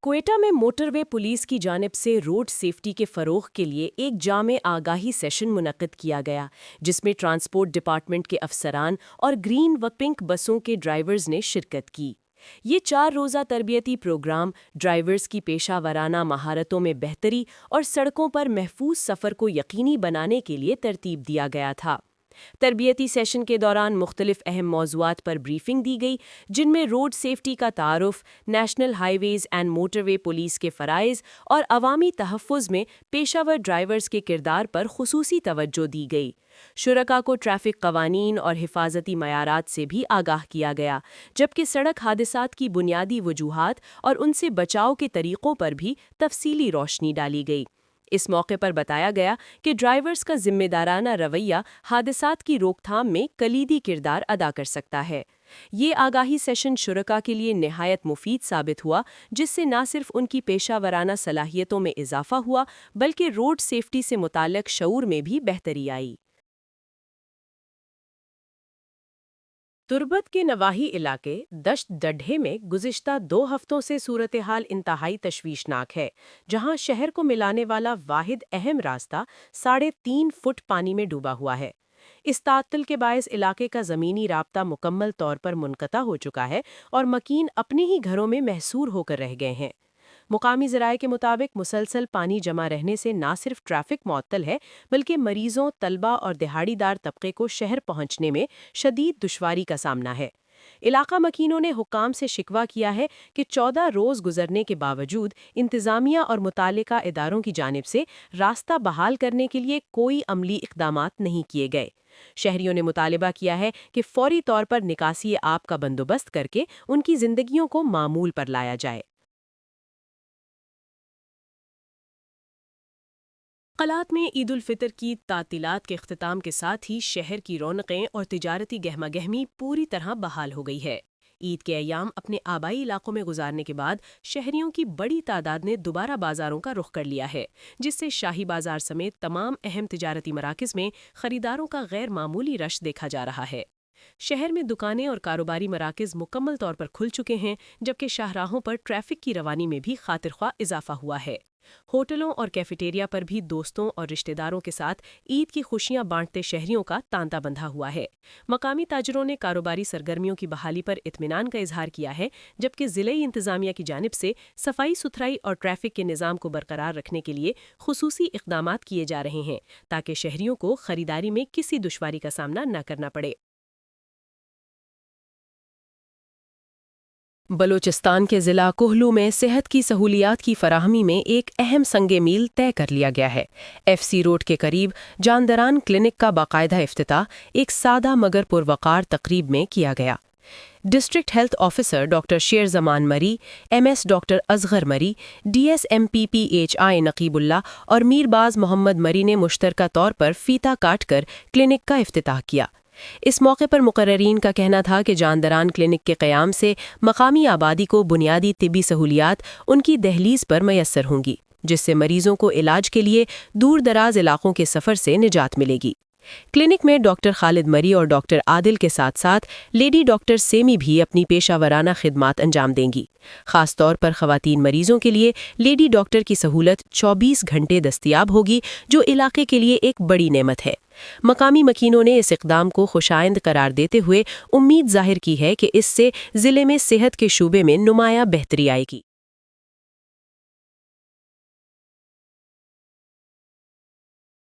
کوئٹہ میں motorway police کی جانب سے روڈ سیفٹی کے فروغ کے لیے ایک جامع آگاہی سیشن منعقد کیا گیا، جس میں ٹرانسپورٹ ڈپارٹمنٹ کے افسران اور گرین و پنک بسوں کے ڈرائیورز نے شرکت کی۔ یہ 4 روزہ تربیتی پروگرام ڈرائیورز کی پیشہ ورانہ مہارتوں میں بہتری اور سڑکوں پر محفوظ سفر کو یقینی بنانے کے لیے ترتیب دیا گیا تھا۔ تربیتی سیشن کے دوران مختلف اہم موضوعات پر بریفنگ دی گئی، جن میں روڈ سیفٹی کا تعارف، national highways and motorway police کے فرائض اور عوامی تحفظ میں پیشہ ور ڈرائیورز کے کردار پر خصوصی توجہ دی گئی۔ شرکاء کو ٹریفک قوانین اور حفاظتی معیارات سے بھی آگاہ کیا گیا، جبکہ سڑک حادثات کی بنیادی وجوہات اور ان سے بچاؤ کے طریقوں پر بھی تفصیلی روشنی ڈالی گئی۔ اس موقع پر بتایا گیا کہ ڈرائیورز کا ذمہ دارانہ رویہ حادثات کی روک تھام میں کلیدی کردار ادا کر سکتا ہے۔ یہ آگاہی سیشن شرکاء کے لیے نہایت مفید ثابت ہوا، جس سے نہ صرف ان کی پیشہ ورانہ صلاحیتوں میں اضافہ ہوا بلکہ روڈ سیفٹی سے متعلق شعور میں بھی بہتری آئی۔ تربت کے نواحی علاقے دشت ڈڈھے میں گزشتہ 2 ہفتوں سے صورتحال انتہائی تشویشناک ہے، جہاں شہر کو ملانے والا واحد اہم راستہ 3.5 فٹ پانی میں ڈوبا ہوا ہے۔ اس تعطل کے باعث علاقے کا زمینی رابطہ مکمل طور پر منقطع ہو چکا ہے اور مکین اپنے ہی گھروں میں محصور ہو کر رہ گئے ہیں۔ مقامی ذرائع کے مطابق مسلسل پانی جمع رہنے سے نہ صرف ٹریفک معطل ہے بلکہ مریضوں، طلبہ اور دہاڑی دار طبقے کو شہر پہنچنے میں شدید دشواری کا سامنا ہے۔ علاقہ مکینوں نے حکام سے شکوہ کیا ہے کہ 14 روز گزرنے کے باوجود انتظامیہ اور متعلقہ اداروں کی جانب سے راستہ بحال کرنے کے لیے کوئی عملی اقدامات نہیں کیے گئے۔ شہریوں نے مطالبہ کیا ہے کہ فوری طور پر نکاسی آب کا بندوبست کر کے ان کی زندگیوں کو معمول پر لایا جائے۔ قلات میں عید الفطر کی تعطیلات کے اختتام کے ساتھ ہی شہر کی رونقیں اور تجارتی گہما گہمی پوری طرح بحال ہو گئی ہے۔ عید کے ایام اپنے آبائی علاقوں میں گزارنے کے بعد شہریوں کی بڑی تعداد نے دوبارہ بازاروں کا رخ کر لیا ہے، جس سے شاہی بازار سمیت تمام اہم تجارتی مراکز میں خریداروں کا غیر معمولی رش دیکھا جا رہا ہے۔ شہر میں دکانیں اور کاروباری مراکز مکمل طور پر کھل چکے ہیں، جبکہ شاہراہوں پر ٹریفک کی روانی میں بھی خاطر خواہ اضافہ ہوا ہے۔ ہوٹلوں اور کیفیٹیریا پر بھی دوستوں اور رشتہ داروں کے ساتھ عید کی خوشیاں بانٹتے شہریوں کا تانتا بندھا ہوا ہے۔ مقامی تاجروں نے کاروباری سرگرمیوں کی بحالی پر اطمینان کا اظہار کیا ہے، جبکہ ضلعی انتظامیہ کی جانب سے صفائی ستھرائی اور ٹریفک کے نظام کو برقرار رکھنے کے لیے خصوصی اقدامات کیے جا رہے ہیں تاکہ شہریوں کو خریداری میں کسی دشواری کا سامنا نہ کرنا پڑے۔ بلوچستان کے ضلع کوہلو میں صحت کی سہولیات کی فراہمی میں ایک اہم سنگ میل طے کر لیا گیا ہے۔ ایف سی روڈ کے قریب جاندران کلینک کا باقاعدہ افتتاح ایک سادہ مگر پروقار تقریب میں کیا گیا۔ District health officer doctor Sher Zaman Marri, M S doctor Asghar Marri, D S M P P H I Naqibullah اور میر باز محمد مری نے مشترکہ طور پر فیتہ کاٹ کر کلینک کا افتتاح کیا۔ اس موقع پر مقررین کا کہنا تھا کہ جاندران کلینک کے قیام سے مقامی آبادی کو بنیادی طبی سہولیات ان کی دہلیز پر میسر ہوں گی، جس سے مریضوں کو علاج کے لیے دور دراز علاقوں کے سفر سے نجات ملے گی۔ کلینک میں ڈاکٹر خالد مری اور ڈاکٹر عادل کے ساتھ ساتھ لیڈی ڈاکٹر سیمی بھی اپنی پیشہ ورانہ خدمات انجام دیں گی۔ خاص طور پر خواتین مریضوں کے لیے لیڈی ڈاکٹر کی سہولت 24 گھنٹے دستیاب ہوگی، جو علاقے کے لیے ایک بڑی نعمت ہے۔ مقامی مکینوں نے اس اقدام کو خوشائند قرار دیتے ہوئے امید ظاہر کی ہے کہ اس سے ضلع میں صحت کے شعبے میں نمایاں بہتری آئے گی۔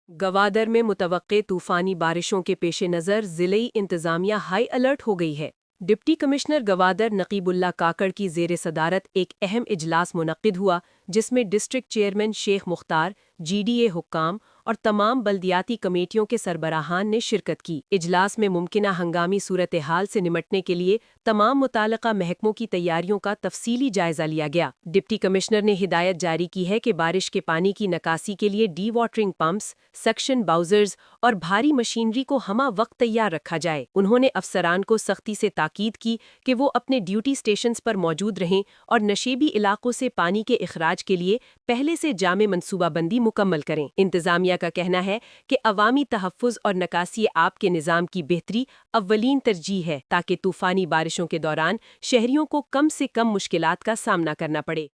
گوادر میں متوقع طوفانی بارشوں کے پیش نظر ضلعی انتظامیہ ہائی الرٹ ہو گئی ہے۔ ڈپٹی کمشنر گوادر نقیب اللہ کاکڑ کی زیر صدارت ایک اہم اجلاس منعقد ہوا، جس میں district chairman Sheikh Mukhtar, G D A حکام اور تمام بلدیاتی کمیٹیوں کے سربراہان نے شرکت کی۔ اجلاس میں ممکنہ ہنگامی صورتحال سے نمٹنے کے لیے تمام متعلقہ محکموں کی تیاریوں کا تفصیلی جائزہ لیا گیا۔ ڈپٹی کمشنر نے ہدایت جاری کی ہے کہ بارش کے پانی کی نکاسی کے لیے ڈی واٹرنگ پمپس، سکشن باؤزرز اور بھاری مشینری کو ہمہ وقت تیار رکھا جائے۔ انہوں نے افسران کو سختی سے تاکید کی کہ وہ اپنے ڈیوٹی سٹیشنز پر موجود رہیں اور نشیبی علاقوں سے پانی کے اخراج کے لیے پہلے سے جامع منصوبہ بندی مکمل کریں۔ انتظامیہ کا کہنا ہے کہ عوامی تحفظ اور نکاسی آب کے نظام کی بہتری اولین ترجیح ہے تاکہ طوفانی بارشوں کے دوران شہریوں کو کم سے کم مشکلات کا سامنا کرنا پڑے۔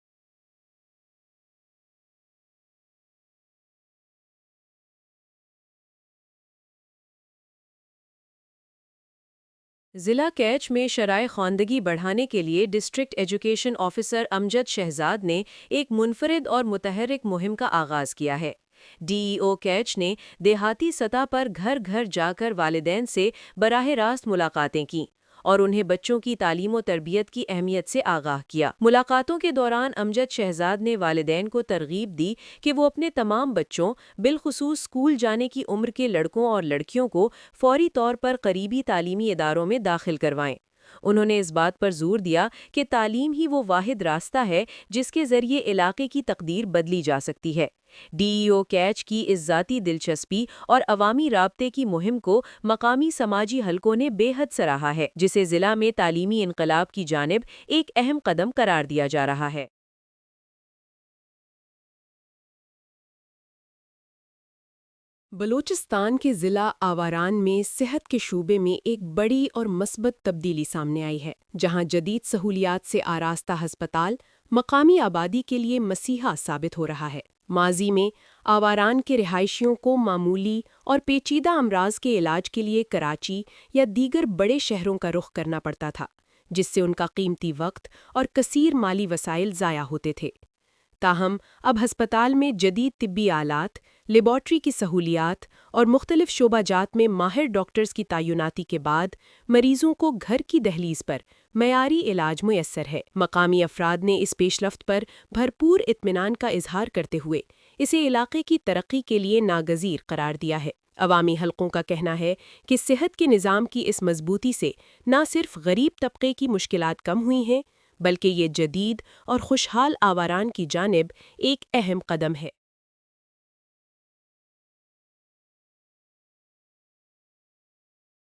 ضلع کیچ میں شرائع خواندگی بڑھانے کے لیے ڈسٹرکٹ ایجوکیشن آفیسر امجد شہزاد نے ایک منفرد اور متحرک مہم کا آغاز کیا ہے۔ ڈی ای او کیچ نے دیہاتی سطح پر گھر گھر جا کر والدین سے براہ راست ملاقاتیں کیں اور انہیں بچوں کی تعلیم و تربیت کی اہمیت سے آگاہ کیا۔ ملاقاتوں کے دوران امجد شہزاد نے والدین کو ترغیب دی کہ وہ اپنے تمام بچوں، بالخصوص اسکول جانے کی عمر کے لڑکوں اور لڑکیوں کو فوری طور پر قریبی تعلیمی اداروں میں داخل کروائیں۔ انہوں نے اس بات پر زور دیا کہ تعلیم ہی وہ واحد راستہ ہے جس کے ذریعے علاقے کی تقدیر بدلی جا سکتی ہے۔ ڈی ای او کیچ کی اس ذاتی دلچسپی اور عوامی رابطے کی مہم کو مقامی سماجی حلقوں نے بے حد سراہا ہے، جسے ضلع میں تعلیمی انقلاب کی جانب ایک اہم قدم قرار دیا جا رہا ہے۔ بلوچستان کے ضلع آواران میں صحت کے شعبے میں ایک بڑی اور مثبت تبدیلی سامنے آئی ہے، جہاں جدید سہولیات سے آراستہ ہسپتال مقامی آبادی کے لیے مسیحا ثابت ہو رہا ہے۔ ماضی میں آواران کے رہائشیوں کو معمولی اور پیچیدہ امراض کے علاج کے لیے کراچی یا دیگر بڑے شہروں کا رخ کرنا پڑتا تھا، جس سے ان کا قیمتی وقت اور کثیر مالی وسائل ضائع ہوتے تھے۔ تاہم اب ہسپتال میں جدید طبی آلات، لیبارٹری کی سہولیات اور مختلف شعبہ جات میں ماہر ڈاکٹرز کی تعیناتی کے بعد مریضوں کو گھر کی دہلیز پر معیاری علاج میسر ہے۔ مقامی افراد نے اس پیش رفت پر بھرپور اطمینان کا اظہار کرتے ہوئے اسے علاقے کی ترقی کے لیے ناگزیر قرار دیا ہے۔ عوامی حلقوں کا کہنا ہے کہ صحت کے نظام کی اس مضبوطی سے نہ صرف غریب طبقے کی مشکلات کم ہوئی ہیں، بلکہ یہ جدید اور خوشحال آواران کی جانب ایک اہم قدم ہے۔